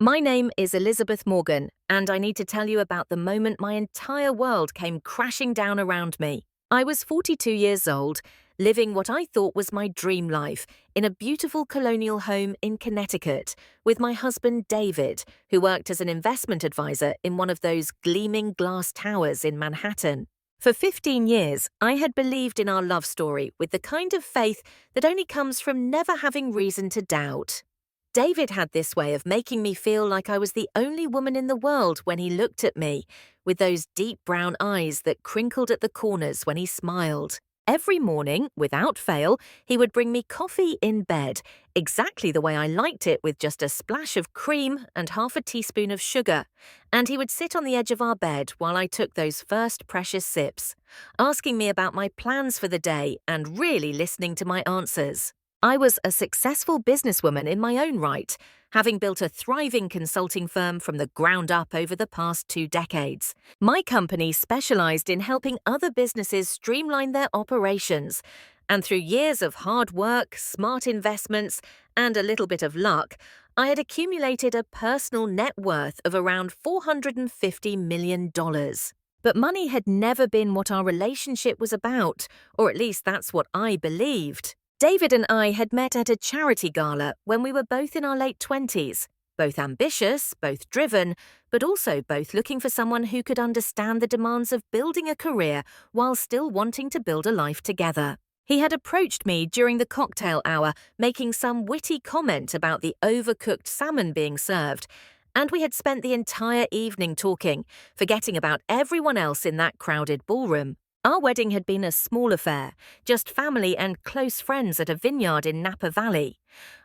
My name is Elizabeth Morgan, and I need to tell you about the moment my entire world came crashing down around me. I was 42 years old, living what I thought was my dream life in a beautiful colonial home in Connecticut with my husband David, who worked as an investment advisor in one of those gleaming glass towers in Manhattan. For 15 years, I had believed in our love story with the kind of faith that only comes from never having reason to doubt. David had this way of making me feel like I was the only woman in the world when he looked at me, with those deep brown eyes that crinkled at the corners when he smiled. Every morning, without fail, he would bring me coffee in bed, exactly the way I liked it, with just a splash of cream and half a teaspoon of sugar. And he would sit on the edge of our bed while I took those first precious sips, asking me about my plans for the day and really listening to my answers. I was a successful businesswoman in my own right, having built a thriving consulting firm from the ground up over the past 2 decades. My company specialized in helping other businesses streamline their operations, and through years of hard work, smart investments, and a little bit of luck, I had accumulated a personal net worth of around $450 million. But money had never been what our relationship was about, or at least that's what I believed. David and I had met at a charity gala when we were both in our late 20s, both ambitious, both driven, but also both looking for someone who could understand the demands of building a career while still wanting to build a life together. He had approached me during the cocktail hour, making some witty comment about the overcooked salmon being served, and we had spent the entire evening talking, forgetting about everyone else in that crowded ballroom. Our wedding had been a small affair, just family and close friends at a vineyard in Napa Valley.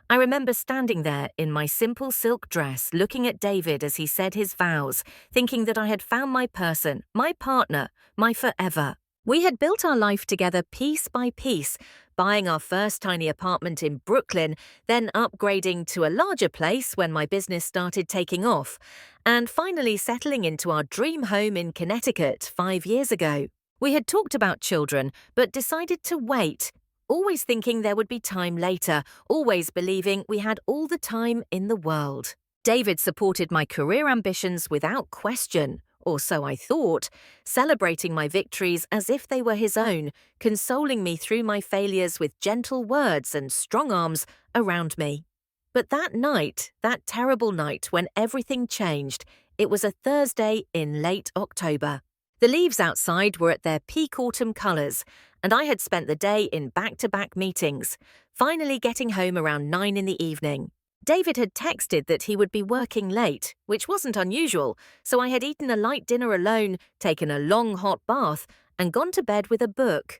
I remember standing there in my simple silk dress, looking at David as he said his vows, thinking that I had found my person, my partner, my forever. We had built our life together piece by piece, buying our first tiny apartment in Brooklyn, then upgrading to a larger place when my business started taking off, and finally settling into our dream home in Connecticut 5 years ago. We had talked about children, but decided to wait, always thinking there would be time later, always believing we had all the time in the world. David supported my career ambitions without question, or so I thought, celebrating my victories as if they were his own, consoling me through my failures with gentle words and strong arms around me. But that night, that terrible night when everything changed, it was a Thursday in late October. The leaves outside were at their peak autumn colours, and I had spent the day in back-to-back meetings, finally getting home around 9 in the evening. David had texted that he would be working late, which wasn't unusual, so I had eaten a light dinner alone, taken a long hot bath, and gone to bed with a book.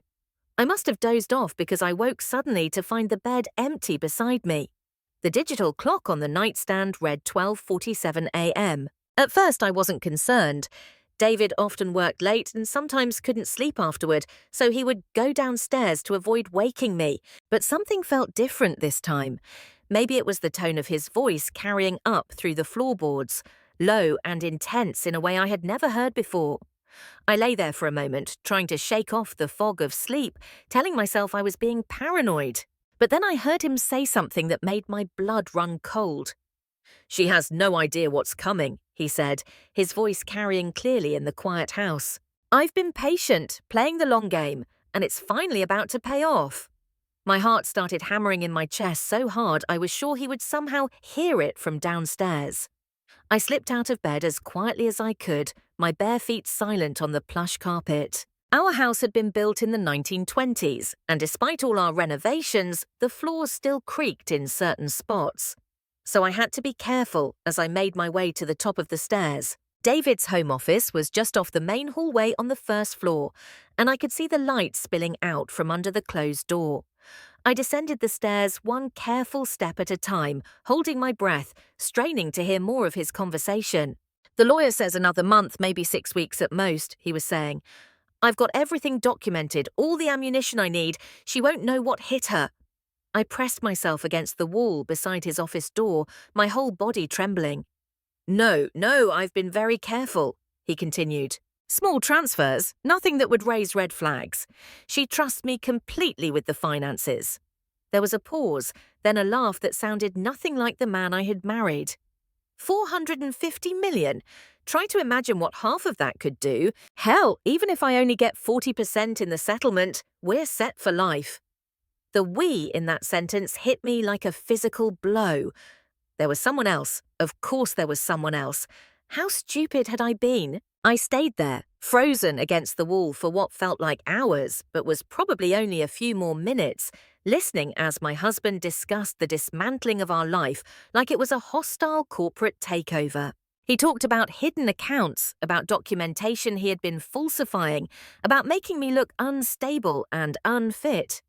I must have dozed off because I woke suddenly to find the bed empty beside me. The digital clock on the nightstand read 12:47 a.m. At first I wasn't concerned. David often worked late and sometimes couldn't sleep afterward, so he would go downstairs to avoid waking me. But something felt different this time. Maybe it was the tone of his voice carrying up through the floorboards, low and intense in a way I had never heard before. I lay there for a moment, trying to shake off the fog of sleep, telling myself I was being paranoid. But then I heard him say something that made my blood run cold. "She has no idea what's coming," he said, his voice carrying clearly in the quiet house. "I've been patient, playing the long game, and it's finally about to pay off." My heart started hammering in my chest so hard I was sure he would somehow hear it from downstairs. I slipped out of bed as quietly as I could, my bare feet silent on the plush carpet. Our house had been built in the 1920s, and despite all our renovations, the floors still creaked in certain spots. So I had to be careful as I made my way to the top of the stairs. David's home office was just off the main hallway on the first floor, and I could see the light spilling out from under the closed door. I descended the stairs one careful step at a time, holding my breath, straining to hear more of his conversation. "The lawyer says another month, maybe 6 weeks at most," he was saying. "I've got everything documented, all the ammunition I need. She won't know what hit her." I pressed myself against the wall beside his office door, my whole body trembling. No, I've been very careful," he continued. "Small transfers, nothing that would raise red flags. She trusts me completely with the finances." There was a pause, then a laugh that sounded nothing like the man I had married. 450 million? Try to imagine what half of that could do. Hell, even if I only get 40% in the settlement, we're set for life. The we in that sentence hit me like a physical blow. There was someone else. Of course there was someone else. How stupid had I been? I stayed there, frozen against the wall for what felt like hours, but was probably only a few more minutes, listening as my husband discussed the dismantling of our life like it was a hostile corporate takeover. He talked about hidden accounts, about documentation he had been falsifying, about making me look unstable and unfit.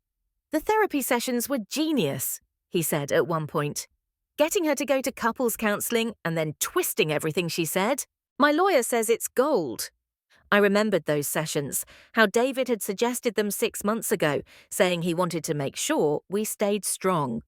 The therapy sessions were genius, he said at one point. Getting her to go to couples counseling and then twisting everything she said. My lawyer says it's gold. I remembered those sessions, how David had suggested them 6 months ago, saying he wanted to make sure we stayed strong.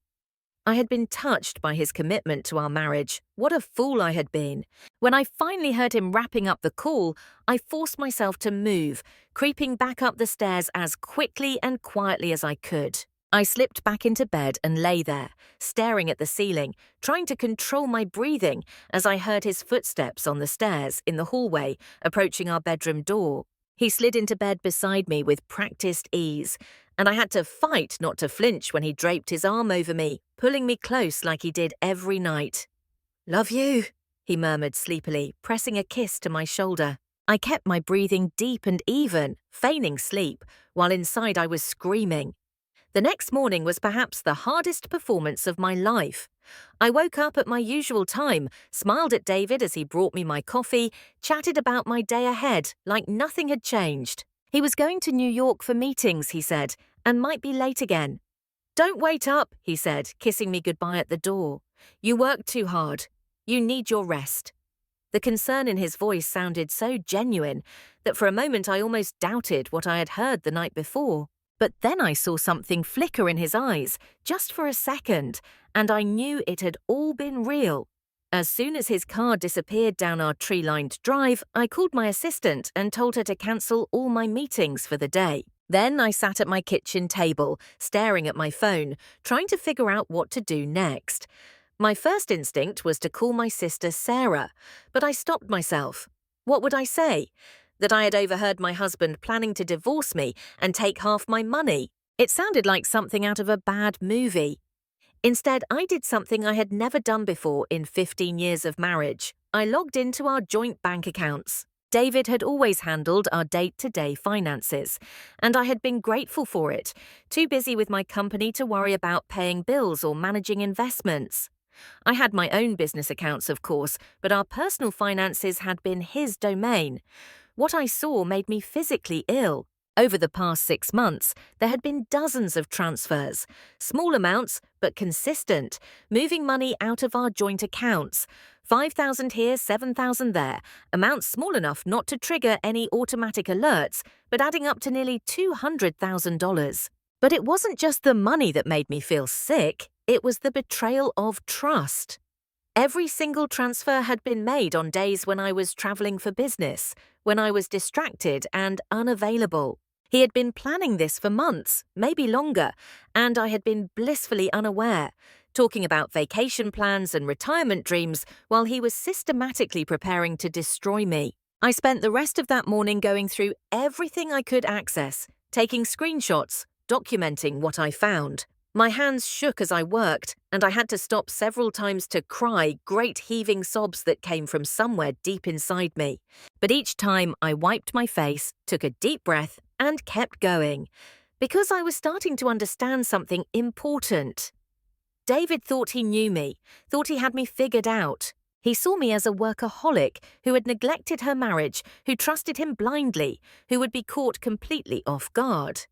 I had been touched by his commitment to our marriage. What a fool I had been. When I finally heard him wrapping up the call, I forced myself to move, creeping back up the stairs as quickly and quietly as I could. I slipped back into bed and lay there, staring at the ceiling, trying to control my breathing as I heard his footsteps on the stairs in the hallway, approaching our bedroom door. He slid into bed beside me with practiced ease, and I had to fight not to flinch when he draped his arm over me, pulling me close like he did every night. "Love you," he murmured sleepily, pressing a kiss to my shoulder. I kept my breathing deep and even, feigning sleep, while inside I was screaming. The next morning was perhaps the hardest performance of my life. I woke up at my usual time, smiled at David as he brought me my coffee, chatted about my day ahead like nothing had changed. He was going to New York for meetings, he said, and might be late again. "Don't wait up," he said, kissing me goodbye at the door. "You work too hard. You need your rest." The concern in his voice sounded so genuine that for a moment I almost doubted what I had heard the night before. But then I saw something flicker in his eyes, just for a second, and I knew it had all been real. As soon as his car disappeared down our tree-lined drive, I called my assistant and told her to cancel all my meetings for the day. Then I sat at my kitchen table, staring at my phone, trying to figure out what to do next. My first instinct was to call my sister Sarah, but I stopped myself. What would I say? That I had overheard my husband planning to divorce me and take half my money. It sounded like something out of a bad movie. Instead, I did something I had never done before in 15 years of marriage. I logged into our joint bank accounts. David had always handled our day-to-day finances, and I had been grateful for it, too busy with my company to worry about paying bills or managing investments. I had my own business accounts, of course, but our personal finances had been his domain. What I saw made me physically ill. Over the past 6 months, there had been dozens of transfers, small amounts but consistent, moving money out of our joint accounts. 5,000 here, 7,000 there, amounts small enough not to trigger any automatic alerts, but adding up to nearly $200,000. But it wasn't just the money that made me feel sick, it was the betrayal of trust. Every single transfer had been made on days when I was traveling for business, when I was distracted and unavailable. He had been planning this for months, maybe longer, and I had been blissfully unaware, talking about vacation plans and retirement dreams while he was systematically preparing to destroy me. I spent the rest of that morning going through everything I could access, taking screenshots, documenting what I found. My hands shook as I worked, and I had to stop several times to cry great heaving sobs that came from somewhere deep inside me. But each time I wiped my face, took a deep breath, and kept going, because I was starting to understand something important. David thought he knew me, thought he had me figured out. He saw me as a workaholic who had neglected her marriage, who trusted him blindly, who would be caught completely off guard.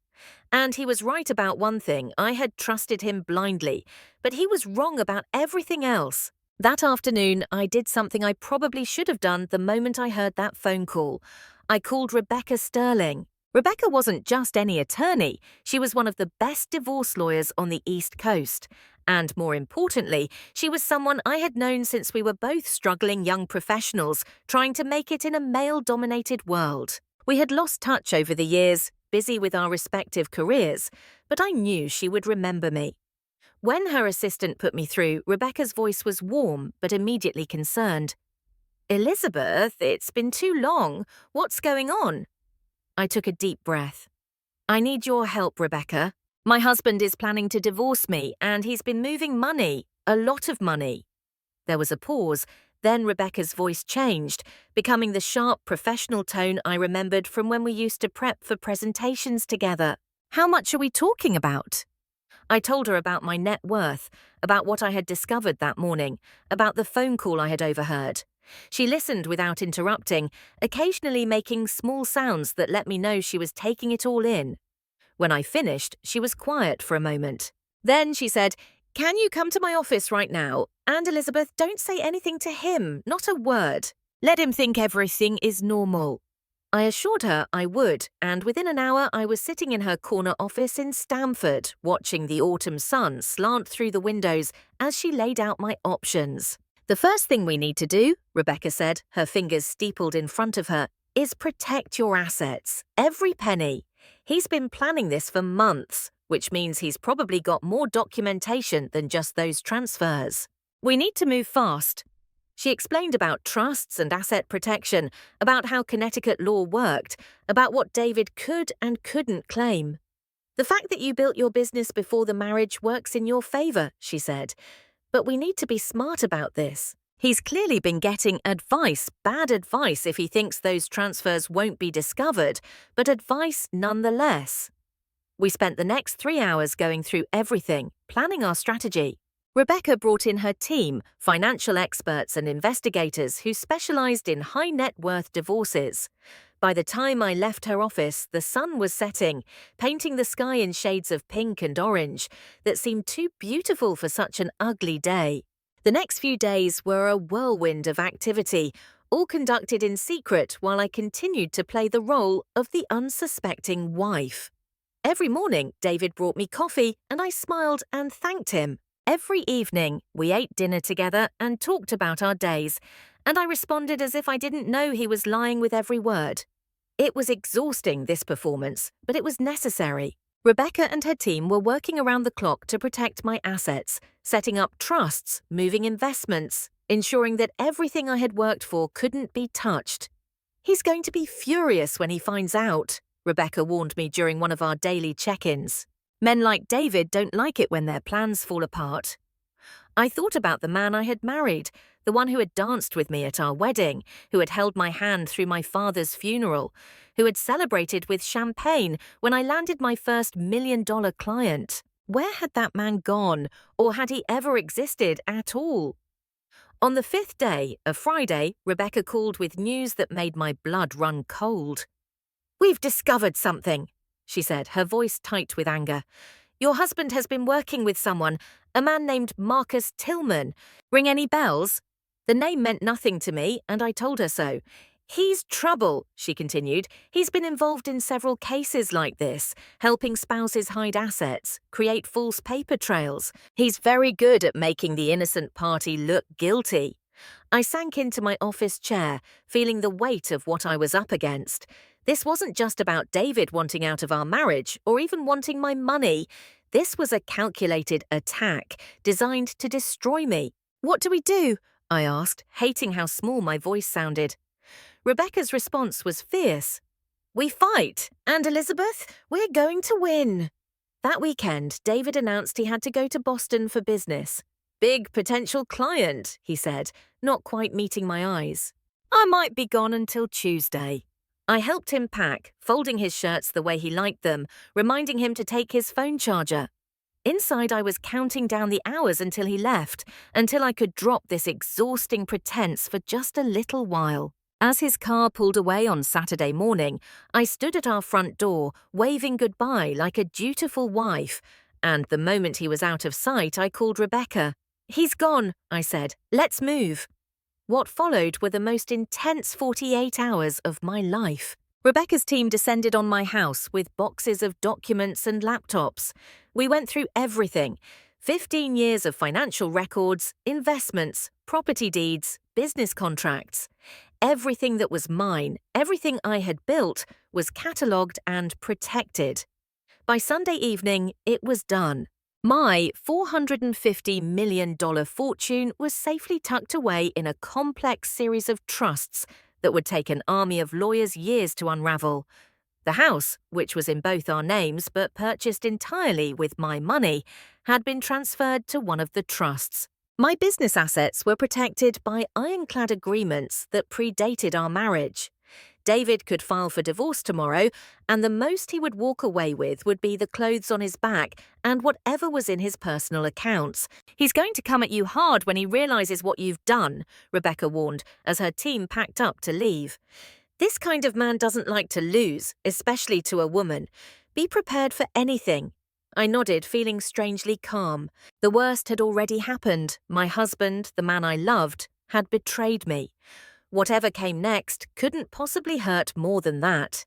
And he was right about one thing, I had trusted him blindly, but he was wrong about everything else. That afternoon, I did something I probably should have done the moment I heard that phone call. I called Rebecca Sterling. Rebecca wasn't just any attorney, she was one of the best divorce lawyers on the East Coast. And more importantly, she was someone I had known since we were both struggling young professionals trying to make it in a male-dominated world. We had lost touch over the years, busy with our respective careers, but I knew she would remember me. When her assistant put me through, Rebecca's voice was warm but immediately concerned. Elizabeth, it's been too long. What's going on? I took a deep breath. I need your help, Rebecca. My husband is planning to divorce me, and he's been moving money, a lot of money. There was a pause, then Rebecca's voice changed, becoming the sharp professional tone I remembered from when we used to prep for presentations together. How much are we talking about? I told her about my net worth, about what I had discovered that morning, about the phone call I had overheard. She listened without interrupting, occasionally making small sounds that let me know she was taking it all in. When I finished, she was quiet for a moment. Then she said, "Can you come to my office right now? And Elizabeth, don't say anything to him, not a word. Let him think everything is normal." I assured her I would, and within an hour I was sitting in her corner office in Stamford, watching the autumn sun slant through the windows as she laid out my options. "The first thing we need to do," Rebecca said, her fingers steepled in front of her, "is protect your assets, every penny. He's been planning this for months, which means he's probably got more documentation than just those transfers. We need to move fast." She explained about trusts and asset protection, about how Connecticut law worked, about what David could and couldn't claim. "The fact that you built your business before the marriage works in your favor," she said. "But we need to be smart about this. He's clearly been getting advice, bad advice if he thinks those transfers won't be discovered, but advice nonetheless." We spent the next 3 hours going through everything, planning our strategy. Rebecca brought in her team, financial experts and investigators who specialized in high net worth divorces. By the time I left her office, the sun was setting, painting the sky in shades of pink and orange that seemed too beautiful for such an ugly day. The next few days were a whirlwind of activity, all conducted in secret while I continued to play the role of the unsuspecting wife. Every morning, David brought me coffee and I smiled and thanked him. Every evening, we ate dinner together and talked about our days, and I responded as if I didn't know he was lying with every word. It was exhausting, this performance, but it was necessary. Rebecca and her team were working around the clock to protect my assets, setting up trusts, moving investments, ensuring that everything I had worked for couldn't be touched. "He's going to be furious when he finds out," Rebecca warned me during one of our daily check-ins. "Men like David don't like it when their plans fall apart." I thought about the man I had married, the one who had danced with me at our wedding, who had held my hand through my father's funeral, who had celebrated with champagne when I landed my first $1 million client. Where had that man gone, or had he ever existed at all? On the 5th day, a Friday, Rebecca called with news that made my blood run cold. "We've discovered something," she said, her voice tight with anger. "Your husband has been working with someone, a man named Marcus Tillman. Ring any bells?" The name meant nothing to me, and I told her so. "He's trouble," she continued. "He's been involved in several cases like this, helping spouses hide assets, create false paper trails. He's very good at making the innocent party look guilty." I sank into my office chair, feeling the weight of what I was up against. This wasn't just about David wanting out of our marriage or even wanting my money. This was a calculated attack designed to destroy me. "What do we do?" I asked, hating how small my voice sounded. Rebecca's response was fierce. "We fight, and Elizabeth, we're going to win." That weekend, David announced he had to go to Boston for business. "Big potential client," he said, not quite meeting my eyes. "I might be gone until Tuesday." I helped him pack, folding his shirts the way he liked them, reminding him to take his phone charger. Inside, I was counting down the hours until he left, until I could drop this exhausting pretense for just a little while. As his car pulled away on Saturday morning, I stood at our front door, waving goodbye like a dutiful wife, and the moment he was out of sight, I called Rebecca. "He's gone," I said. "Let's move." What followed were the most intense 48 hours of my life. Rebecca's team descended on my house with boxes of documents and laptops. We went through everything: 15 years of financial records, investments, property deeds, business contracts. Everything that was mine, everything I had built, was catalogued and protected. By Sunday evening, it was done. My $450 million fortune was safely tucked away in a complex series of trusts that would take an army of lawyers years to unravel. The house, which was in both our names but purchased entirely with my money, had been transferred to one of the trusts. My business assets were protected by ironclad agreements that predated our marriage. David could file for divorce tomorrow, and the most he would walk away with would be the clothes on his back and whatever was in his personal accounts. "He's going to come at you hard when he realizes what you've done," Rebecca warned as her team packed up to leave. "This kind of man doesn't like to lose, especially to a woman. Be prepared for anything." I nodded, feeling strangely calm. The worst had already happened. My husband, the man I loved, had betrayed me. Whatever came next couldn't possibly hurt more than that.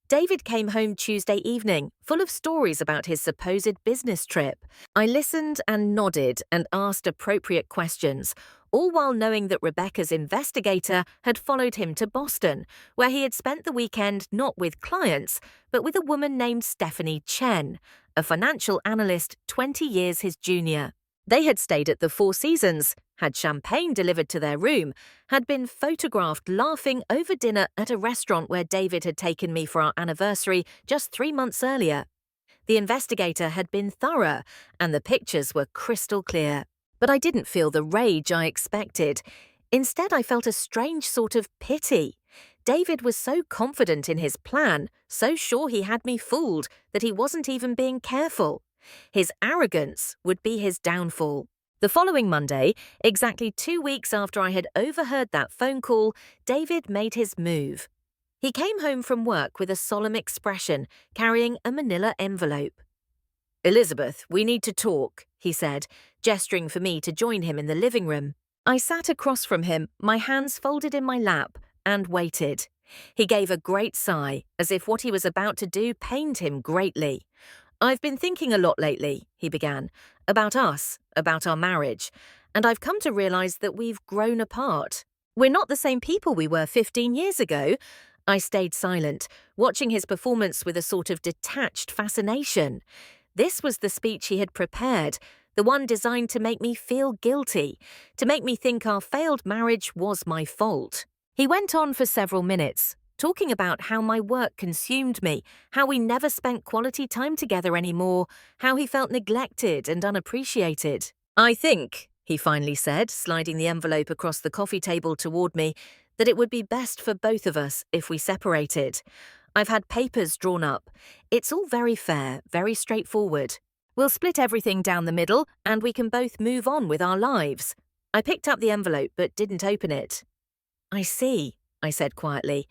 David came home Tuesday evening, full of stories about his supposed business trip. I listened and nodded and asked appropriate questions, all while knowing that Rebecca's investigator had followed him to Boston, where he had spent the weekend not with clients, but with a woman named Stephanie Chen, a financial analyst 20 years his junior. They had stayed at the Four Seasons, had champagne delivered to their room, had been photographed laughing over dinner at a restaurant where David had taken me for our anniversary just 3 months earlier. The investigator had been thorough, and the pictures were crystal clear. But I didn't feel the rage I expected. Instead, I felt a strange sort of pity. David was so confident in his plan, so sure he had me fooled, that he wasn't even being careful. His arrogance would be his downfall. The following Monday, exactly 2 weeks after I had overheard that phone call, David made his move. He came home from work with a solemn expression, carrying a manila envelope. "Elizabeth, we need to talk," he said, gesturing for me to join him in the living room. I sat across from him, my hands folded in my lap, and waited. He gave a great sigh, as if what he was about to do pained him greatly. "I've been thinking a lot lately," he began, "about us, about our marriage, and I've come to realize that we've grown apart. We're not the same people we were 15 years ago." I stayed silent, watching his performance with a sort of detached fascination. This was the speech he had prepared, the one designed to make me feel guilty, to make me think our failed marriage was my fault. He went on for several minutes, talking about how my work consumed me, how we never spent quality time together anymore, how he felt neglected and unappreciated. "I think," he finally said, sliding the envelope across the coffee table toward me, "that it would be best for both of us if we separated. I've had papers drawn up. It's all very fair, very straightforward. We'll split everything down the middle, and we can both move on with our lives." I picked up the envelope but didn't open it. "I see," I said quietly.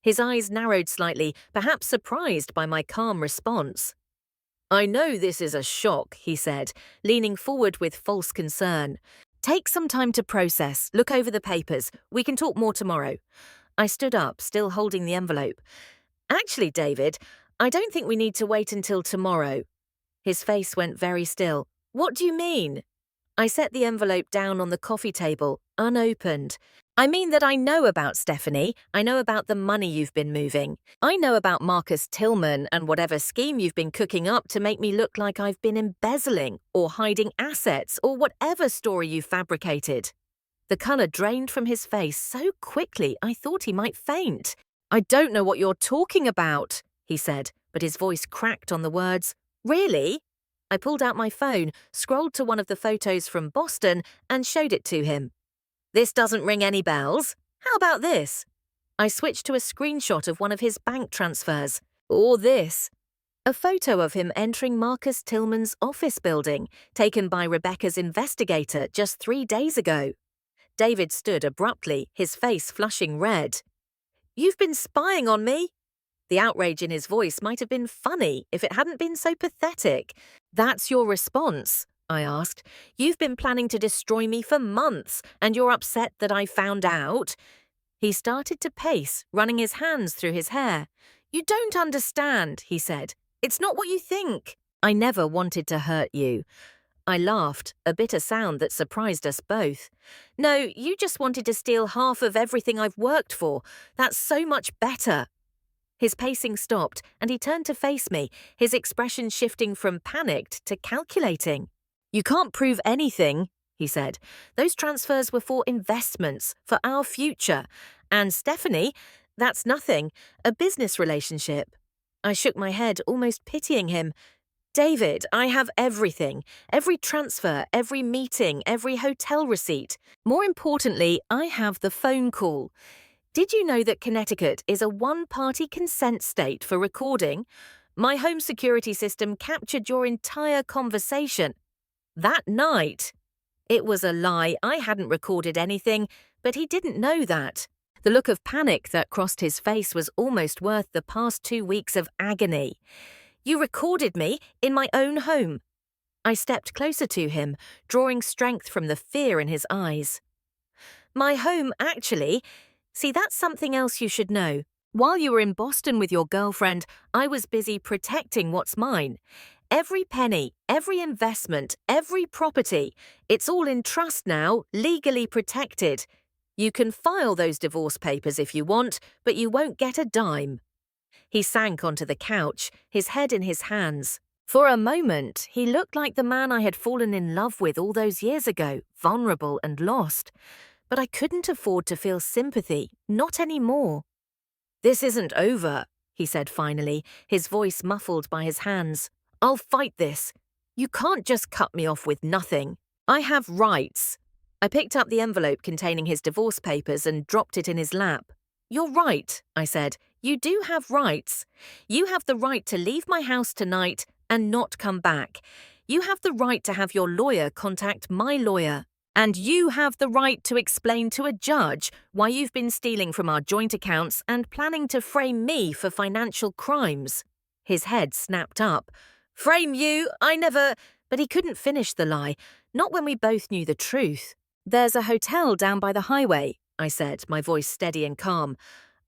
His eyes narrowed slightly, perhaps surprised by my calm response. "I know this is a shock," he said, leaning forward with false concern. "Take some time to process, look over the papers. We can talk more tomorrow." I stood up, still holding the envelope. "Actually, David, I don't think we need to wait until tomorrow." His face went very still. "What do you mean?" I set the envelope down on the coffee table, unopened. "I mean that I know about Stephanie. I know about the money you've been moving. I know about Marcus Tillman and whatever scheme you've been cooking up to make me look like I've been embezzling or hiding assets or whatever story you fabricated." The colour drained from his face so quickly I thought he might faint. "I don't know what you're talking about," he said, but his voice cracked on the words. "Really?" I pulled out my phone, scrolled to one of the photos from Boston, and showed it to him. "This doesn't ring any bells. How about this?" I switched to a screenshot of one of his bank transfers. Or this. A photo of him entering Marcus Tillman's office building, taken by Rebecca's investigator just 3 days ago. David stood abruptly, his face flushing red. "You've been spying on me?" The outrage in his voice might have been funny if it hadn't been so pathetic. "That's your response?" I asked. "You've been planning to destroy me for months, and you're upset that I found out?" He started to pace, running his hands through his hair. "You don't understand," he said. "It's not what you think." "I never wanted to hurt you." I laughed, a bitter sound that surprised us both. "No, you just wanted to steal half of everything I've worked for. That's so much better." His pacing stopped, and he turned to face me, his expression shifting from panicked to calculating. "You can't prove anything," he said. "Those transfers were for investments, for our future. And Stephanie, that's nothing, a business relationship." I shook my head, almost pitying him. "David, I have everything. Every transfer, every meeting, every hotel receipt. More importantly, I have the phone call. Did you know that Connecticut is a one-party consent state for recording? My home security system captured your entire conversation. That night." It was a lie. I hadn't recorded anything, but he didn't know that. The look of panic that crossed his face was almost worth the past 2 weeks of agony. "You recorded me in my own home." I stepped closer to him, drawing strength from the fear in his eyes. "My home, actually. See, that's something else you should know. While you were in Boston with your girlfriend, I was busy protecting what's mine. Every penny, every investment, every property, it's all in trust now, legally protected. You can file those divorce papers if you want, but you won't get a dime." He sank onto the couch, his head in his hands. For a moment, he looked like the man I had fallen in love with all those years ago, vulnerable and lost. But I couldn't afford to feel sympathy, not anymore. "This isn't over," he said finally, his voice muffled by his hands. "I'll fight this. You can't just cut me off with nothing. I have rights." I picked up the envelope containing his divorce papers and dropped it in his lap. "You're right," I said. "You do have rights. You have the right to leave my house tonight and not come back. You have the right to have your lawyer contact my lawyer. And you have the right to explain to a judge why you've been stealing from our joint accounts and planning to frame me for financial crimes." His head snapped up. "Frame you? I never—" But he couldn't finish the lie, not when we both knew the truth. "There's a hotel down by the highway," I said, my voice steady and calm.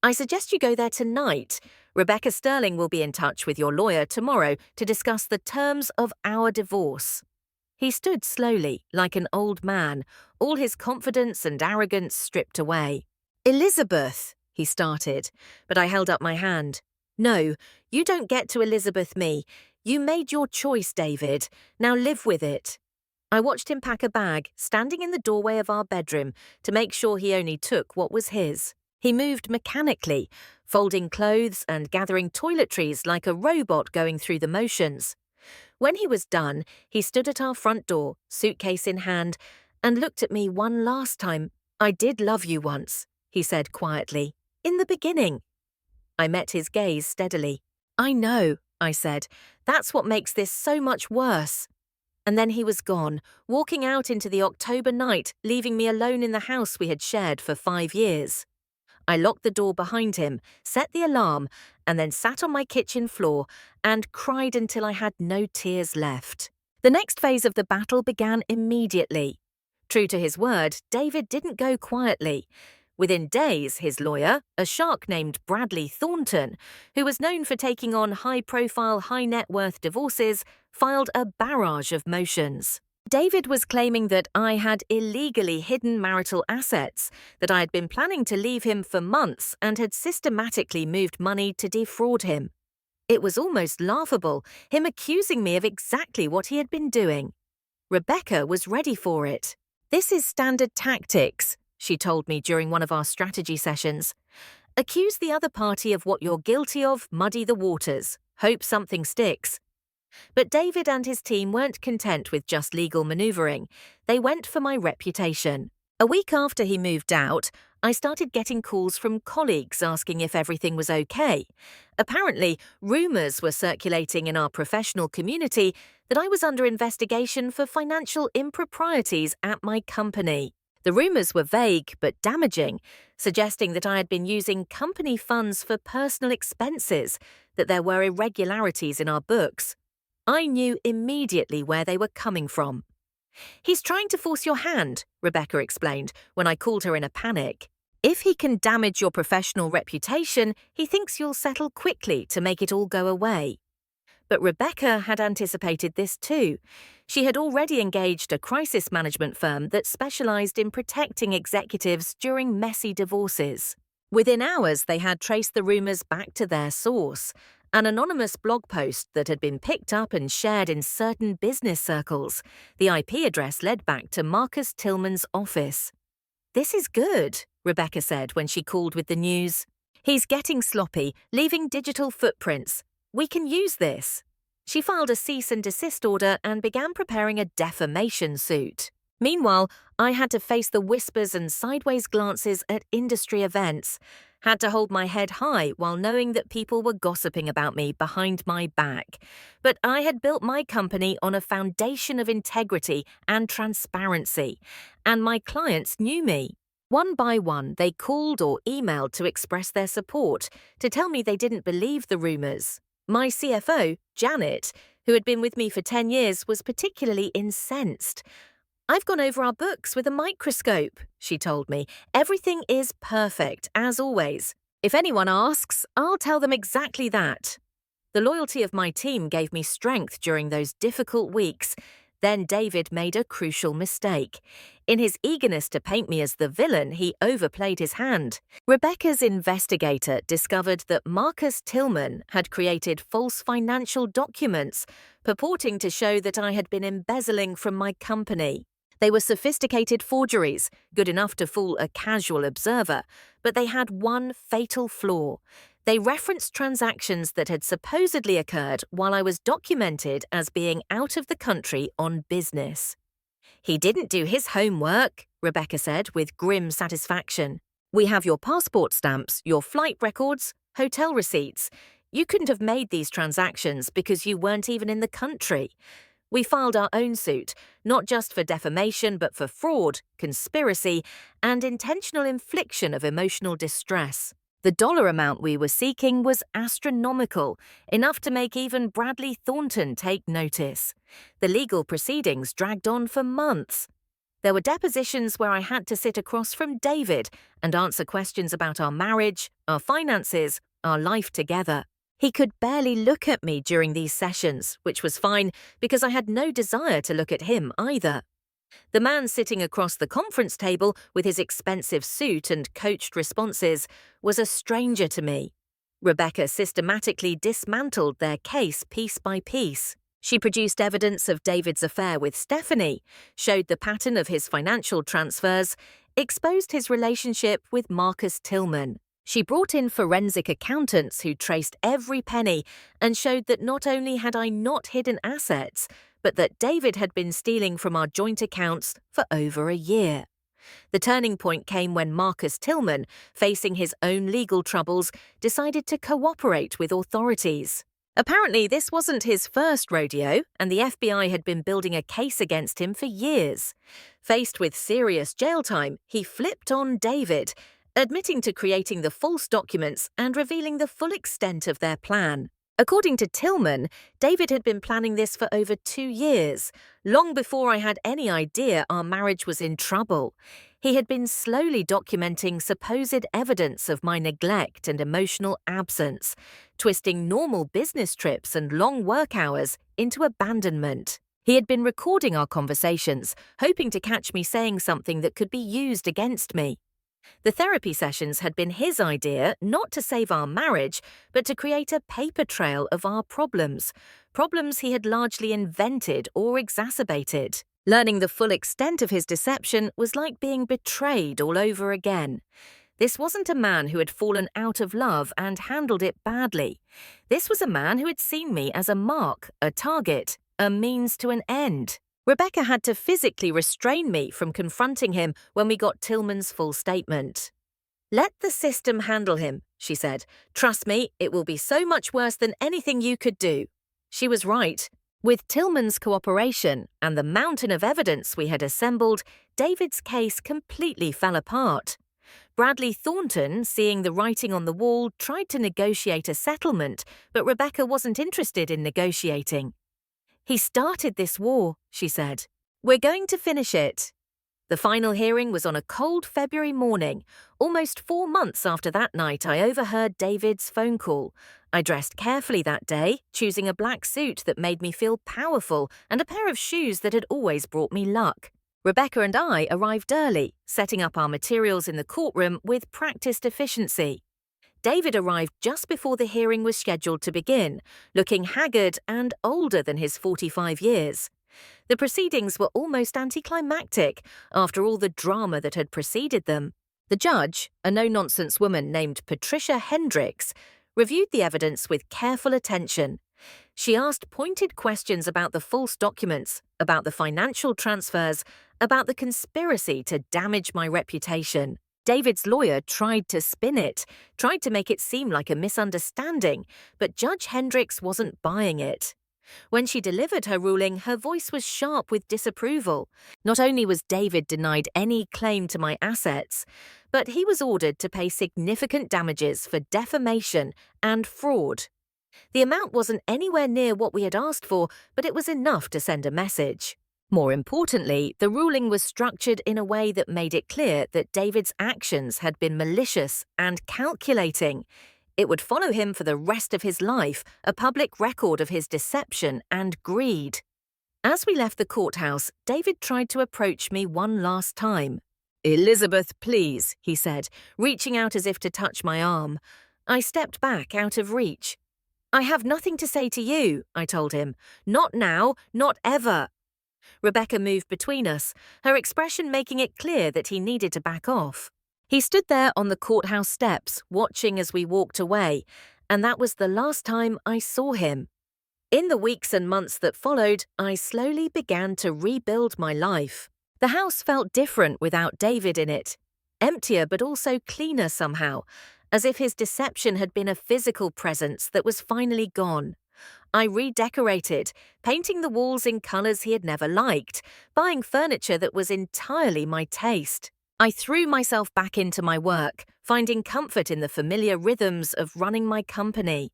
"I suggest you go there tonight. Rebecca Sterling will be in touch with your lawyer tomorrow to discuss the terms of our divorce." He stood slowly, like an old man, all his confidence and arrogance stripped away. "Elizabeth," he started, but I held up my hand. "No, you don't get to Elizabeth me. You made your choice, David. Now live with it." I watched him pack a bag, standing in the doorway of our bedroom, to make sure he only took what was his. He moved mechanically, folding clothes and gathering toiletries like a robot going through the motions. When he was done, he stood at our front door, suitcase in hand, and looked at me one last time. "I did love you once," he said quietly. "In the beginning." I met his gaze steadily. "I know," I said. "That's what makes this so much worse." And then he was gone, walking out into the October night, leaving me alone in the house we had shared for 5 years. I locked the door behind him, set the alarm, and then sat on my kitchen floor and cried until I had no tears left. The next phase of the battle began immediately. True to his word, David didn't go quietly. Within days, his lawyer, a shark named Bradley Thornton, who was known for taking on high-profile, high-net-worth divorces, filed a barrage of motions. David was claiming that I had illegally hidden marital assets, that I had been planning to leave him for months and had systematically moved money to defraud him. It was almost laughable, him accusing me of exactly what he had been doing. Rebecca was ready for it. "This is standard tactics," she told me during one of our strategy sessions. "Accuse the other party of what you're guilty of, muddy the waters, hope something sticks." But David and his team weren't content with just legal maneuvering. They went for my reputation. A week after he moved out, I started getting calls from colleagues asking if everything was okay. Apparently, rumors were circulating in our professional community that I was under investigation for financial improprieties at my company. The rumors were vague but damaging, suggesting that I had been using company funds for personal expenses, that there were irregularities in our books. I knew immediately where they were coming from. "He's trying to force your hand," Rebecca explained when I called her in a panic. "If he can damage your professional reputation, he thinks you'll settle quickly to make it all go away." But Rebecca had anticipated this too. She had already engaged a crisis management firm that specialized in protecting executives during messy divorces. Within hours, they had traced the rumors back to their source, an anonymous blog post that had been picked up and shared in certain business circles. The IP address led back to Marcus Tillman's office. "This is good," Rebecca said when she called with the news. "He's getting sloppy, leaving digital footprints. We can use this." She filed a cease and desist order and began preparing a defamation suit. Meanwhile, I had to face the whispers and sideways glances at industry events, had to hold my head high while knowing that people were gossiping about me behind my back. But I had built my company on a foundation of integrity and transparency, and my clients knew me. One by one, they called or emailed to express their support, to tell me they didn't believe the rumors. My CFO, Janet, who had been with me for 10 years, was particularly incensed. "I've gone over our books with a microscope," she told me. "Everything is perfect, as always. If anyone asks, I'll tell them exactly that." The loyalty of my team gave me strength during those difficult weeks. Then David made a crucial mistake. In his eagerness to paint me as the villain, he overplayed his hand. Rebecca's investigator discovered that Marcus Tillman had created false financial documents, purporting to show that I had been embezzling from my company. They were sophisticated forgeries, good enough to fool a casual observer, but they had one fatal flaw. They referenced transactions that had supposedly occurred while I was documented as being out of the country on business. "He didn't do his homework," Rebecca said with grim satisfaction. "We have your passport stamps, your flight records, hotel receipts. You couldn't have made these transactions because you weren't even in the country. We filed our own suit, not just for defamation but for fraud, conspiracy, and intentional infliction of emotional distress. The dollar amount we were seeking was astronomical, enough to make even Bradley Thornton take notice. The legal proceedings dragged on for months. There were depositions where I had to sit across from David and answer questions about our marriage, our finances, our life together. He could barely look at me during these sessions, which was fine because I had no desire to look at him either. The man sitting across the conference table with his expensive suit and coached responses was a stranger to me. Rebecca systematically dismantled their case piece by piece. She produced evidence of David's affair with Stephanie, showed the pattern of his financial transfers, exposed his relationship with Marcus Tillman. She brought in forensic accountants who traced every penny and showed that not only had I not hidden assets, but that David had been stealing from our joint accounts for over a year. The turning point came when Marcus Tillman, facing his own legal troubles, decided to cooperate with authorities. Apparently, this wasn't his first rodeo, and the FBI had been building a case against him for years. Faced with serious jail time, he flipped on David, admitting to creating the false documents and revealing the full extent of their plan. According to Tillman, David had been planning this for over 2 years, long before I had any idea our marriage was in trouble. He had been slowly documenting supposed evidence of my neglect and emotional absence, twisting normal business trips and long work hours into abandonment. He had been recording our conversations, hoping to catch me saying something that could be used against me. The therapy sessions had been his idea not to save our marriage, but to create a paper trail of our problems he had largely invented or exacerbated. Learning the full extent of his deception was like being betrayed all over again. This wasn't a man who had fallen out of love and handled it badly. This was a man who had seen me as a mark, a target, a means to an end. Rebecca had to physically restrain me from confronting him when we got Tillman's full statement. "Let the system handle him," she said. "Trust me, it will be so much worse than anything you could do." She was right. With Tillman's cooperation and the mountain of evidence we had assembled, David's case completely fell apart. Bradley Thornton, seeing the writing on the wall, tried to negotiate a settlement, but Rebecca wasn't interested in negotiating. "He started this war," she said. "We're going to finish it." The final hearing was on a cold February morning. Almost 4 months after that night, I overheard David's phone call. I dressed carefully that day, choosing a black suit that made me feel powerful and a pair of shoes that had always brought me luck. Rebecca and I arrived early, setting up our materials in the courtroom with practiced efficiency. David arrived just before the hearing was scheduled to begin, looking haggard and older than his 45 years. The proceedings were almost anticlimactic after all the drama that had preceded them. The judge, a no-nonsense woman named Patricia Hendricks, reviewed the evidence with careful attention. She asked pointed questions about the false documents, about the financial transfers, about the conspiracy to damage my reputation. David's lawyer tried to spin it, tried to make it seem like a misunderstanding, but Judge Hendricks wasn't buying it. When she delivered her ruling, her voice was sharp with disapproval. Not only was David denied any claim to my assets, but he was ordered to pay significant damages for defamation and fraud. The amount wasn't anywhere near what we had asked for, but it was enough to send a message. More importantly, the ruling was structured in a way that made it clear that David's actions had been malicious and calculating. It would follow him for the rest of his life, a public record of his deception and greed. As we left the courthouse, David tried to approach me one last time. "Elizabeth, please," he said, reaching out as if to touch my arm. I stepped back out of reach. "I have nothing to say to you," I told him. "Not now, not ever." Rebecca moved between us, her expression making it clear that he needed to back off. He stood there on the courthouse steps, watching as we walked away, and that was the last time I saw him. In the weeks and months that followed, I slowly began to rebuild my life. The house felt different without David in it. Emptier but also cleaner somehow, as if his deception had been a physical presence that was finally gone. I redecorated, painting the walls in colours he had never liked, buying furniture that was entirely my taste. I threw myself back into my work, finding comfort in the familiar rhythms of running my company.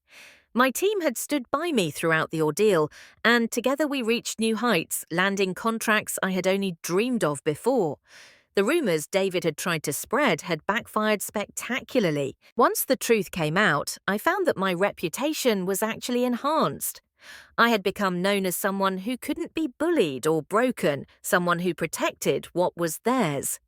My team had stood by me throughout the ordeal, and together we reached new heights, landing contracts I had only dreamed of before. The rumours David had tried to spread had backfired spectacularly. Once the truth came out, I found that my reputation was actually enhanced. I had become known as someone who couldn't be bullied or broken, someone who protected what was theirs.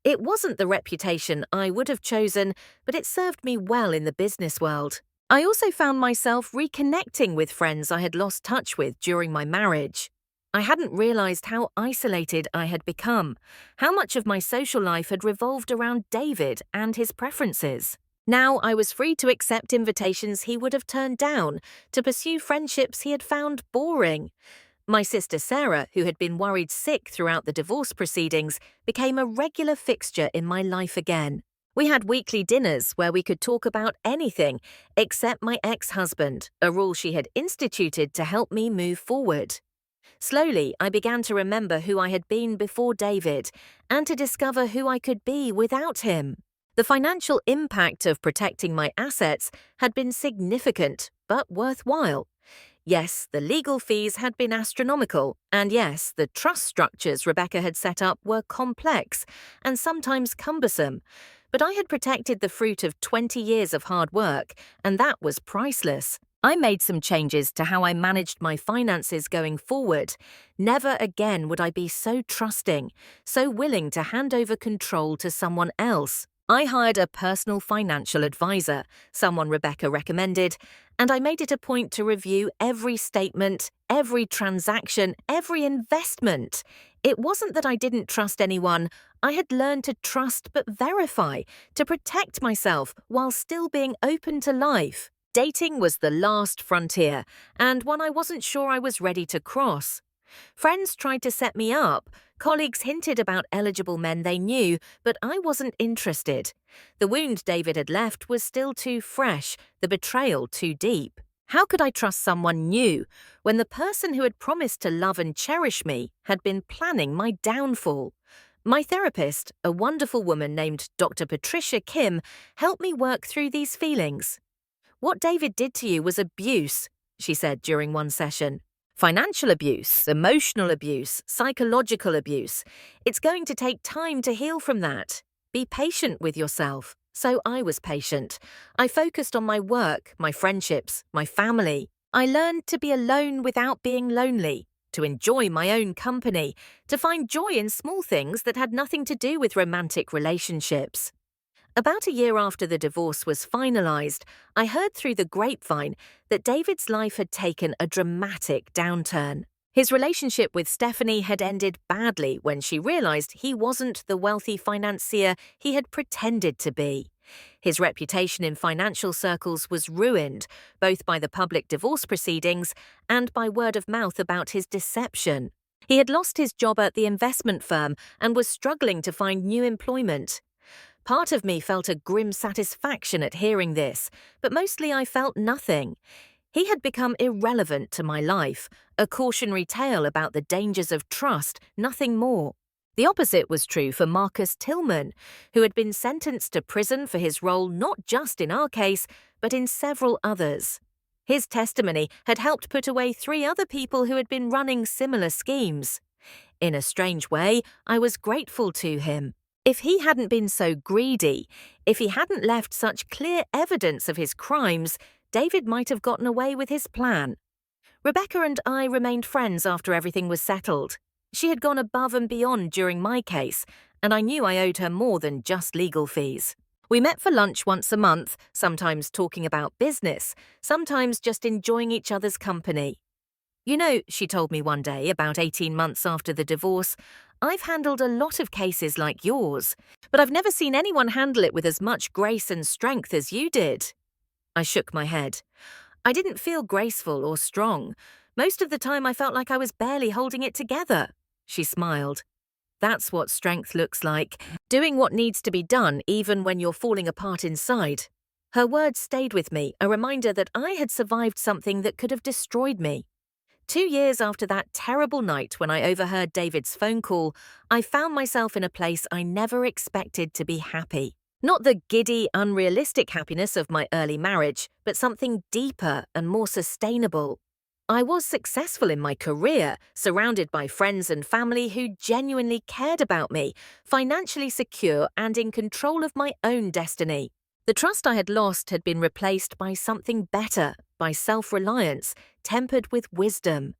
It wasn't the reputation I would have chosen, but it served me well in the business world. I also found myself reconnecting with friends I had lost touch with during my marriage. I hadn't realized how isolated I had become, how much of my social life had revolved around David and his preferences. Now I was free to accept invitations he would have turned down, to pursue friendships he had found boring. My sister Sarah, who had been worried sick throughout the divorce proceedings, became a regular fixture in my life again. We had weekly dinners where we could talk about anything except my ex-husband, a rule she had instituted to help me move forward. Slowly, I began to remember who I had been before David and to discover who I could be without him. The financial impact of protecting my assets had been significant, but worthwhile. Yes, the legal fees had been astronomical, and yes, the trust structures Rebecca had set up were complex and sometimes cumbersome, but I had protected the fruit of 20 years of hard work, and that was priceless. I made some changes to how I managed my finances going forward. Never again would I be so trusting, so willing to hand over control to someone else. I hired a personal financial advisor, someone Rebecca recommended, and I made it a point to review every statement, every transaction, every investment. It wasn't that I didn't trust anyone. I had learned to trust but verify, to protect myself while still being open to life. Dating was the last frontier, and one I wasn't sure I was ready to cross. Friends tried to set me up. Colleagues hinted about eligible men they knew, but I wasn't interested. The wound David had left was still too fresh, the betrayal too deep. How could I trust someone new when the person who had promised to love and cherish me had been planning my downfall? My therapist, a wonderful woman named Dr. Patricia Kim, helped me work through these feelings. "What David did to you was abuse," she said during one session. "Financial abuse, emotional abuse, psychological abuse. It's going to take time to heal from that. Be patient with yourself." So I was patient. I focused on my work, my friendships, my family. I learned to be alone without being lonely. to enjoy my own company, to find joy in small things that had nothing to do with romantic relationships. About a year after the divorce was finalized, I heard through the grapevine that David's life had taken a dramatic downturn. His relationship with Stephanie had ended badly when she realized he wasn't the wealthy financier he had pretended to be. His reputation in financial circles was ruined, both by the public divorce proceedings and by word of mouth about his deception. He had lost his job at the investment firm and was struggling to find new employment. Part of me felt a grim satisfaction at hearing this, but mostly I felt nothing. He had become irrelevant to my life, a cautionary tale about the dangers of trust, nothing more. The opposite was true for Marcus Tillman, who had been sentenced to prison for his role not just in our case, but in several others. His testimony had helped put away 3 other people who had been running similar schemes. In a strange way, I was grateful to him. If he hadn't been so greedy, if he hadn't left such clear evidence of his crimes, David might have gotten away with his plan. Rebecca and I remained friends after everything was settled. She had gone above and beyond during my case, and I knew I owed her more than just legal fees. We met for lunch once a month, sometimes talking about business, sometimes just enjoying each other's company. You know, she told me one day, about 18 months after the divorce, I've handled a lot of cases like yours, but I've never seen anyone handle it with as much grace and strength as you did. I shook my head. I didn't feel graceful or strong. Most of the time I felt like I was barely holding it together. She smiled. That's what strength looks like, doing what needs to be done even when you're falling apart inside. Her words stayed with me, a reminder that I had survived something that could have destroyed me. 2 years after that terrible night when I overheard David's phone call, I found myself in a place I never expected to be happy. Not the giddy, unrealistic happiness of my early marriage, but something deeper and more sustainable. I was successful in my career, surrounded by friends and family who genuinely cared about me, financially secure and in control of my own destiny. The trust I had lost had been replaced by something better, by self-reliance, tempered with wisdom.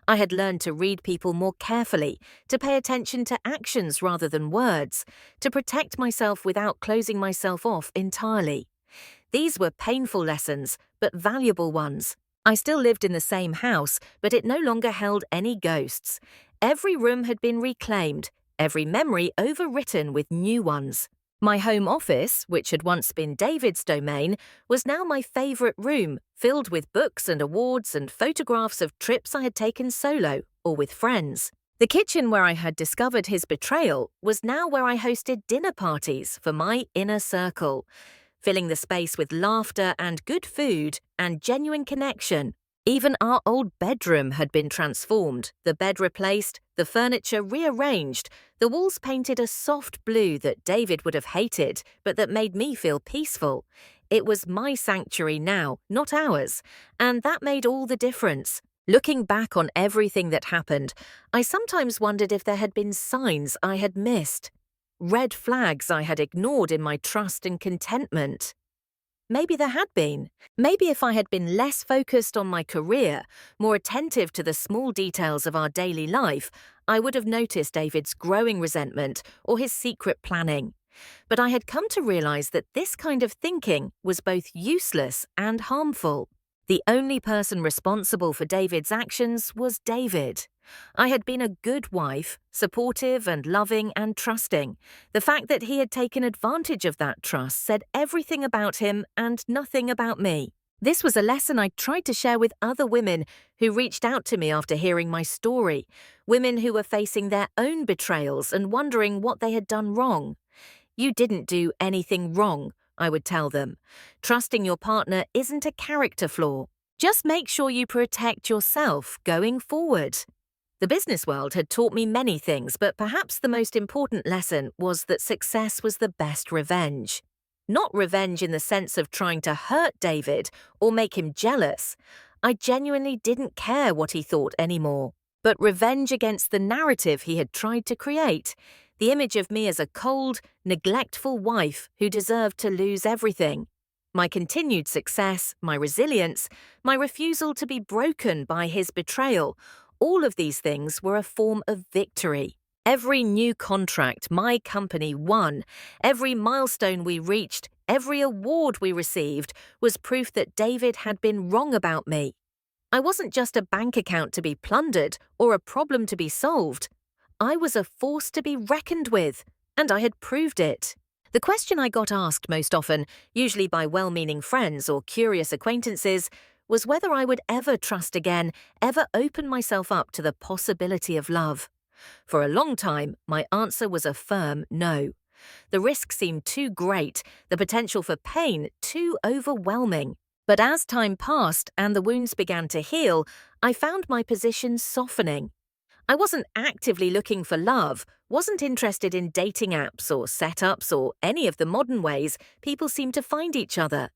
I had learned to read people more carefully, to pay attention to actions rather than words, to protect myself without closing myself off entirely. These were painful lessons, but valuable ones. I still lived in the same house, but it no longer held any ghosts. Every room had been reclaimed, every memory overwritten with new ones. My home office, which had once been David's domain, was now my favorite room, filled with books and awards and photographs of trips I had taken solo or with friends. The kitchen where I had discovered his betrayal was now where I hosted dinner parties for my inner circle, filling the space with laughter and good food and genuine connection. Even our old bedroom had been transformed, the bed replaced, the furniture rearranged, the walls painted a soft blue that David would have hated, but that made me feel peaceful. It was my sanctuary now, not ours, and that made all the difference. Looking back on everything that happened, I sometimes wondered if there had been signs I had missed, red flags I had ignored in my trust and contentment. Maybe there had been. Maybe if I had been less focused on my career, more attentive to the small details of our daily life, I would have noticed David's growing resentment or his secret planning. But I had come to realize that this kind of thinking was both useless and harmful. The only person responsible for David's actions was David. I had been a good wife, supportive and loving and trusting. The fact that he had taken advantage of that trust said everything about him and nothing about me. This was a lesson I tried to share with other women who reached out to me after hearing my story, women who were facing their own betrayals and wondering what they had done wrong. You didn't do anything wrong, I would tell them. Trusting your partner isn't a character flaw. Just make sure you protect yourself going forward. The business world had taught me many things, but perhaps the most important lesson was that success was the best revenge. Not revenge in the sense of trying to hurt David or make him jealous. I genuinely didn't care what he thought anymore. But revenge against the narrative he had tried to create, the image of me as a cold, neglectful wife who deserved to lose everything. My continued success, my resilience, my refusal to be broken by his betrayal, All of these things were a form of victory. Every new contract my company won, every milestone we reached, every award we received was proof that David had been wrong about me. I wasn't just a bank account to be plundered or a problem to be solved. I was a force to be reckoned with, and I had proved it. The question I got asked most often, usually by well-meaning friends or curious acquaintances, was whether I would ever trust again, ever open myself up to the possibility of love. For a long time, my answer was a firm no. The risk seemed too great, the potential for pain too overwhelming. But as time passed and the wounds began to heal, I found my position softening. I wasn't actively looking for love, wasn't interested in dating apps or setups or any of the modern ways people seem to find each other.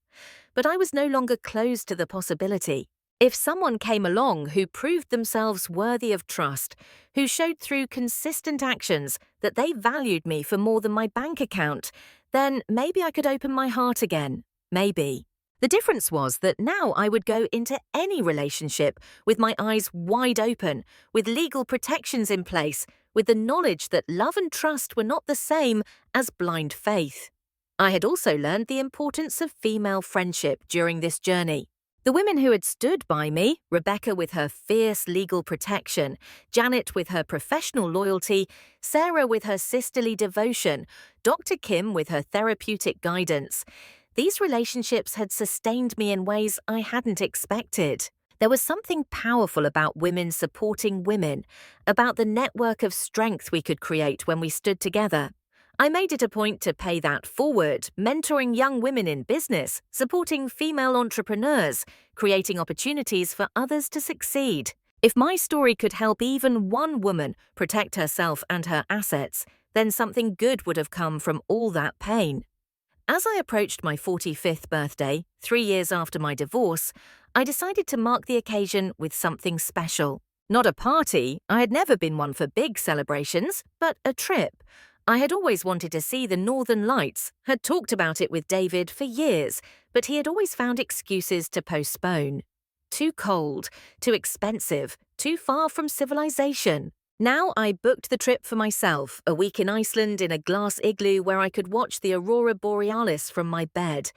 But I was no longer closed to the possibility. If someone came along who proved themselves worthy of trust, who showed through consistent actions that they valued me for more than my bank account, then maybe I could open my heart again. Maybe. The difference was that now I would go into any relationship with my eyes wide open, with legal protections in place, with the knowledge that love and trust were not the same as blind faith. I had also learned the importance of female friendship during this journey. The women who had stood by me, Rebecca with her fierce legal protection, Janet with her professional loyalty, Sarah with her sisterly devotion, Dr. Kim with her therapeutic guidance, these relationships had sustained me in ways I hadn't expected. There was something powerful about women supporting women, about the network of strength we could create when we stood together. I made it a point to pay that forward, mentoring young women in business, supporting female entrepreneurs, creating opportunities for others to succeed. If my story could help even one woman protect herself and her assets, then something good would have come from all that pain. As I approached my 45th birthday, 3 years after my divorce, I decided to mark the occasion with something special. Not a party, I had never been one for big celebrations, but a trip. I had always wanted to see the Northern Lights, had talked about it with David for years, but he had always found excuses to postpone. Too cold, too expensive, too far from civilization. Now I booked the trip for myself, a week in Iceland in a glass igloo where I could watch the aurora borealis from my bed.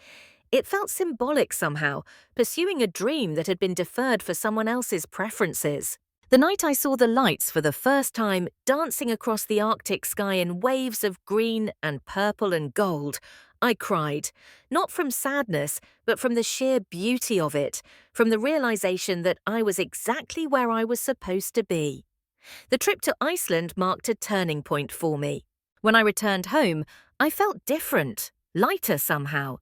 It felt symbolic somehow, pursuing a dream that had been deferred for someone else's preferences. The night I saw the lights for the first time dancing across the Arctic sky in waves of green and purple and gold, I cried, not from sadness, but from the sheer beauty of it, from the realization that I was exactly where I was supposed to be. The trip to Iceland marked a turning point for me. When I returned home, I felt different, lighter somehow,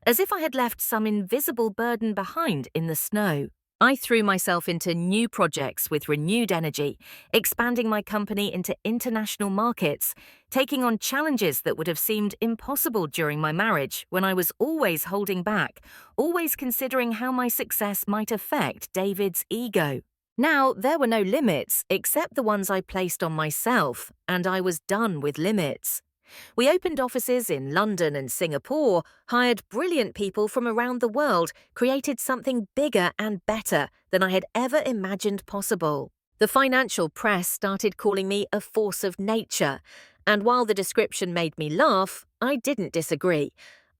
as if I had left some invisible burden behind in the snow. I threw myself into new projects with renewed energy, expanding my company into international markets, taking on challenges that would have seemed impossible during my marriage when I was always holding back, always considering how my success might affect David's ego. Now, there were no limits except the ones I placed on myself, and I was done with limits. We opened offices in London and Singapore, hired brilliant people from around the world, created something bigger and better than I had ever imagined possible. The financial press started calling me a force of nature, and while the description made me laugh, I didn't disagree.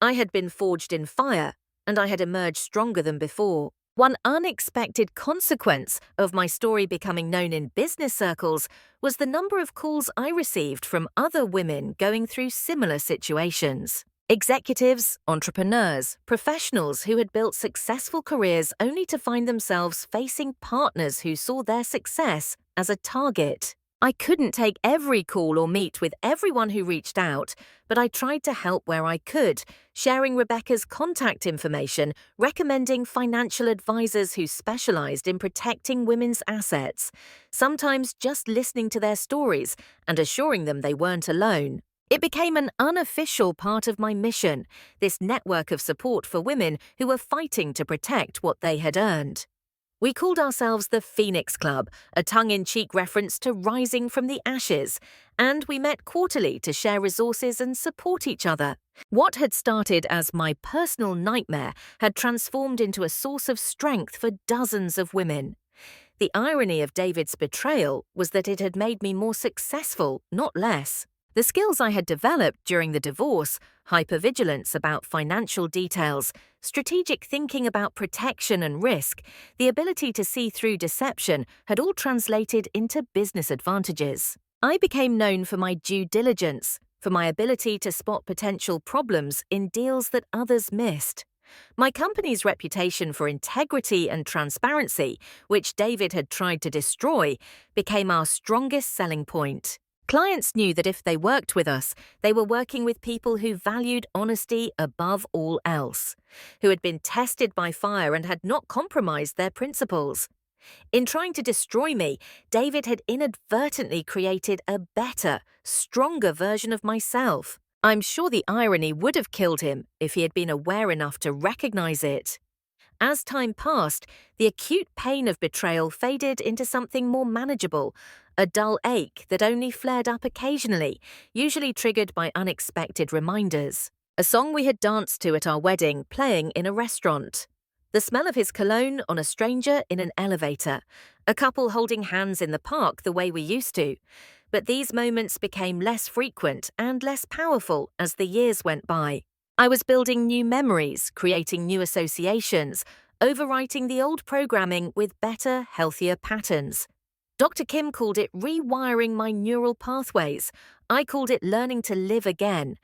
I had been forged in fire, and I had emerged stronger than before. One unexpected consequence of my story becoming known in business circles was the number of calls I received from other women going through similar situations. Executives, entrepreneurs, professionals who had built successful careers only to find themselves facing partners who saw their success as a target. I couldn't take every call or meet with everyone who reached out, but I tried to help where I could, sharing Rebecca's contact information, recommending financial advisors who specialized in protecting women's assets, sometimes just listening to their stories and assuring them they weren't alone. It became an unofficial part of my mission, this network of support for women who were fighting to protect what they had earned. We called ourselves the Phoenix Club, a tongue-in-cheek reference to rising from the ashes, and we met quarterly to share resources and support each other. What had started as my personal nightmare had transformed into a source of strength for dozens of women. The irony of David's betrayal was that it had made me more successful, not less. The skills I had developed during the divorce, hypervigilance about financial details, strategic thinking about protection and risk, the ability to see through deception had all translated into business advantages. I became known for my due diligence, for my ability to spot potential problems in deals that others missed. My company's reputation for integrity and transparency, which David had tried to destroy, became our strongest selling point. Clients knew that if they worked with us, they were working with people who valued honesty above all else, who had been tested by fire and had not compromised their principles. In trying to destroy me, David had inadvertently created a better, stronger version of myself. I'm sure the irony would have killed him if he had been aware enough to recognize it. As time passed, the acute pain of betrayal faded into something more manageable, a dull ache that only flared up occasionally, usually triggered by unexpected reminders. A song we had danced to at our wedding playing in a restaurant. The smell of his cologne on a stranger in an elevator. A couple holding hands in the park the way we used to. But these moments became less frequent and less powerful as the years went by. I was building new memories, creating new associations, overwriting the old programming with better, healthier patterns. Dr. Kim called it rewiring my neural pathways. I called it learning to live again.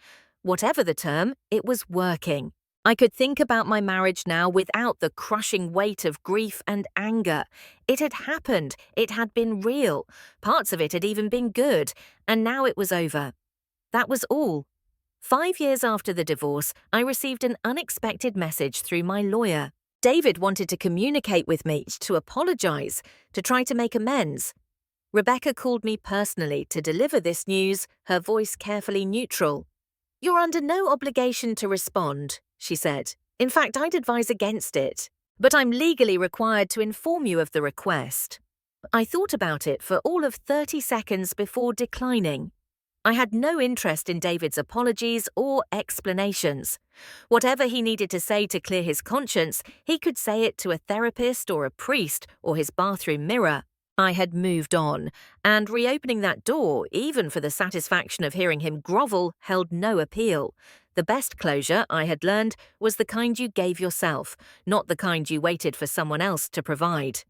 Whatever the term, it was working. I could think about my marriage now without the crushing weight of grief and anger. It had happened. It had been real. Parts of it had even been good. And now it was over. That was all. 5 years after the divorce, I received an unexpected message through my lawyer. David wanted to communicate with me, to apologize, to try to make amends. Rebecca called me personally to deliver this news, her voice carefully neutral. "You're under no obligation to respond," she said. "In fact, I'd advise against it. But I'm legally required to inform you of the request." I thought about it for all of 30 seconds before declining. I had no interest in David's apologies or explanations. Whatever he needed to say to clear his conscience, he could say it to a therapist or a priest or his bathroom mirror. I had moved on, and reopening that door, even for the satisfaction of hearing him grovel, held no appeal. The best closure, I had learned, was the kind you gave yourself, not the kind you waited for someone else to provide.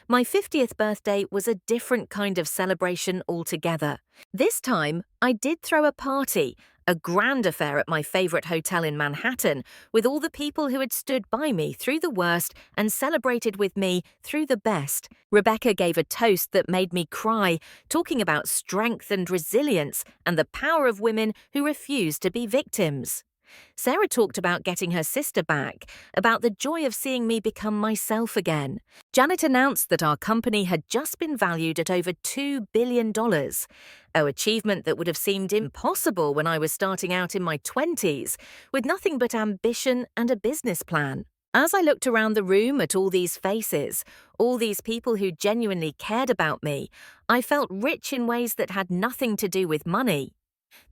My 50th birthday was a different kind of celebration altogether. This time, I did throw a party, a grand affair at my favorite hotel in Manhattan, with all the people who had stood by me through the worst and celebrated with me through the best. Rebecca gave a toast that made me cry, talking about strength and resilience and the power of women who refuse to be victims. Sarah talked about getting her sister back, about the joy of seeing me become myself again. Janet announced that our company had just been valued at over $2 billion, an achievement that would have seemed impossible when I was starting out in my 20s, with nothing but ambition and a business plan. As I looked around the room at all these faces, all these people who genuinely cared about me, I felt rich in ways that had nothing to do with money.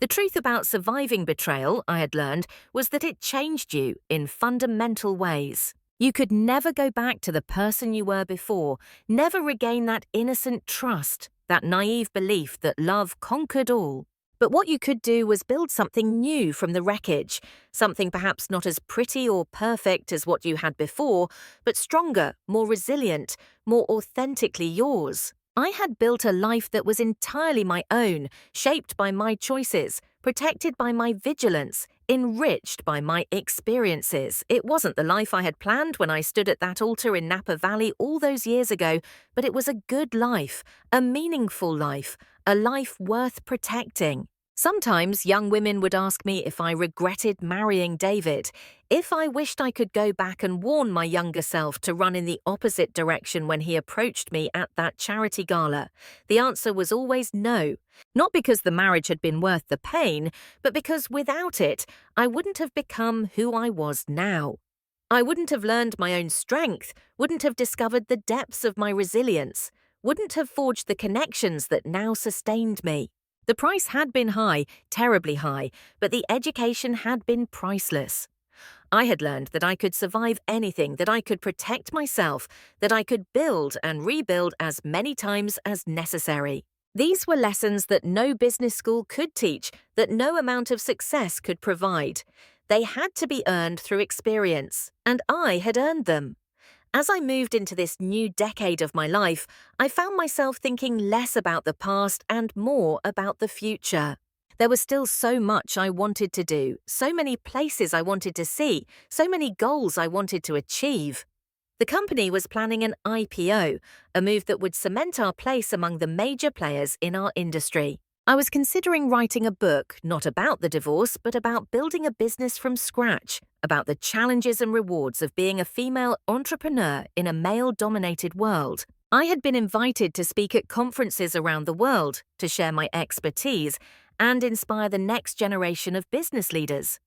The truth about surviving betrayal, I had learned, was that it changed you in fundamental ways. You could never go back to the person you were before, never regain that innocent trust, that naive belief that love conquered all. But what you could do was build something new from the wreckage, something perhaps not as pretty or perfect as what you had before, but stronger, more resilient, more authentically yours. I had built a life that was entirely my own, shaped by my choices, protected by my vigilance, enriched by my experiences. It wasn't the life I had planned when I stood at that altar in Napa Valley all those years ago, but it was a good life, a meaningful life, a life worth protecting. Sometimes young women would ask me if I regretted marrying David, if I wished I could go back and warn my younger self to run in the opposite direction when he approached me at that charity gala. The answer was always no. Not because the marriage had been worth the pain, but because without it, I wouldn't have become who I was now. I wouldn't have learned my own strength, wouldn't have discovered the depths of my resilience, wouldn't have forged the connections that now sustained me. The price had been high, terribly high, but the education had been priceless. I had learned that I could survive anything, that I could protect myself, that I could build and rebuild as many times as necessary. These were lessons that no business school could teach, that no amount of success could provide. They had to be earned through experience, and I had earned them. As I moved into this new decade of my life, I found myself thinking less about the past and more about the future. There was still so much I wanted to do, so many places I wanted to see, so many goals I wanted to achieve. The company was planning an IPO, a move that would cement our place among the major players in our industry. I was considering writing a book, not about the divorce, but about building a business from scratch, about the challenges and rewards of being a female entrepreneur in a male-dominated world. I had been invited to speak at conferences around the world, to share my expertise, and inspire the next generation of business leaders.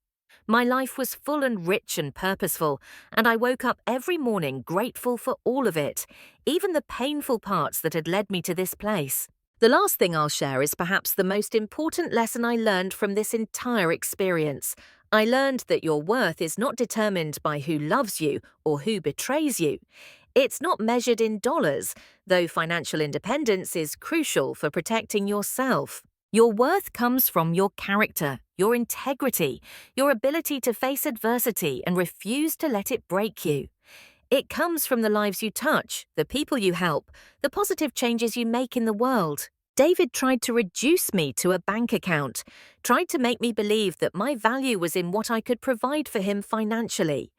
My life was full and rich and purposeful, and I woke up every morning grateful for all of it, even the painful parts that had led me to this place. The last thing I'll share is perhaps the most important lesson I learned from this entire experience. I learned that your worth is not determined by who loves you or who betrays you. It's not measured in dollars, though financial independence is crucial for protecting yourself. Your worth comes from your character, your integrity, your ability to face adversity and refuse to let it break you. It comes from the lives you touch, the people you help, the positive changes you make in the world. David tried to reduce me to a bank account, tried to make me believe that my value was in what I could provide for him financially.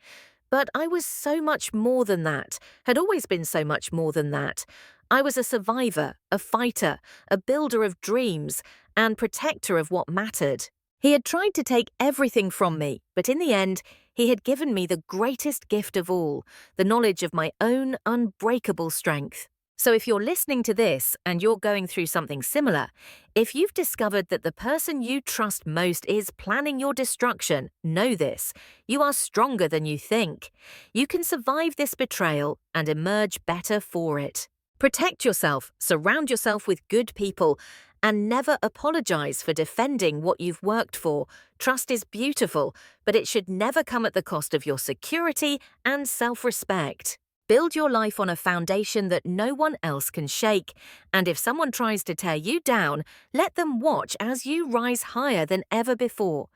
But I was so much more than that, had always been so much more than that. I was a survivor, a fighter, a builder of dreams, and protector of what mattered. He had tried to take everything from me, but in the end, he had given me the greatest gift of all, the knowledge of my own unbreakable strength. So if you're listening to this and you're going through something similar, if you've discovered that the person you trust most is planning your destruction, know this: you are stronger than you think. You can survive this betrayal and emerge better for it. Protect yourself, surround yourself with good people, and never apologize for defending what you've worked for. Trust is beautiful, but it should never come at the cost of your security and self-respect. Build your life on a foundation that no one else can shake, and if someone tries to tear you down, let them watch as you rise higher than ever before.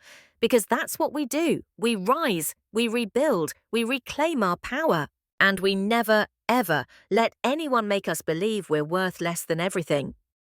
Because that's what we do. We rise, we rebuild, we reclaim our power, and we never, ever let anyone make us believe we're worth less than everything.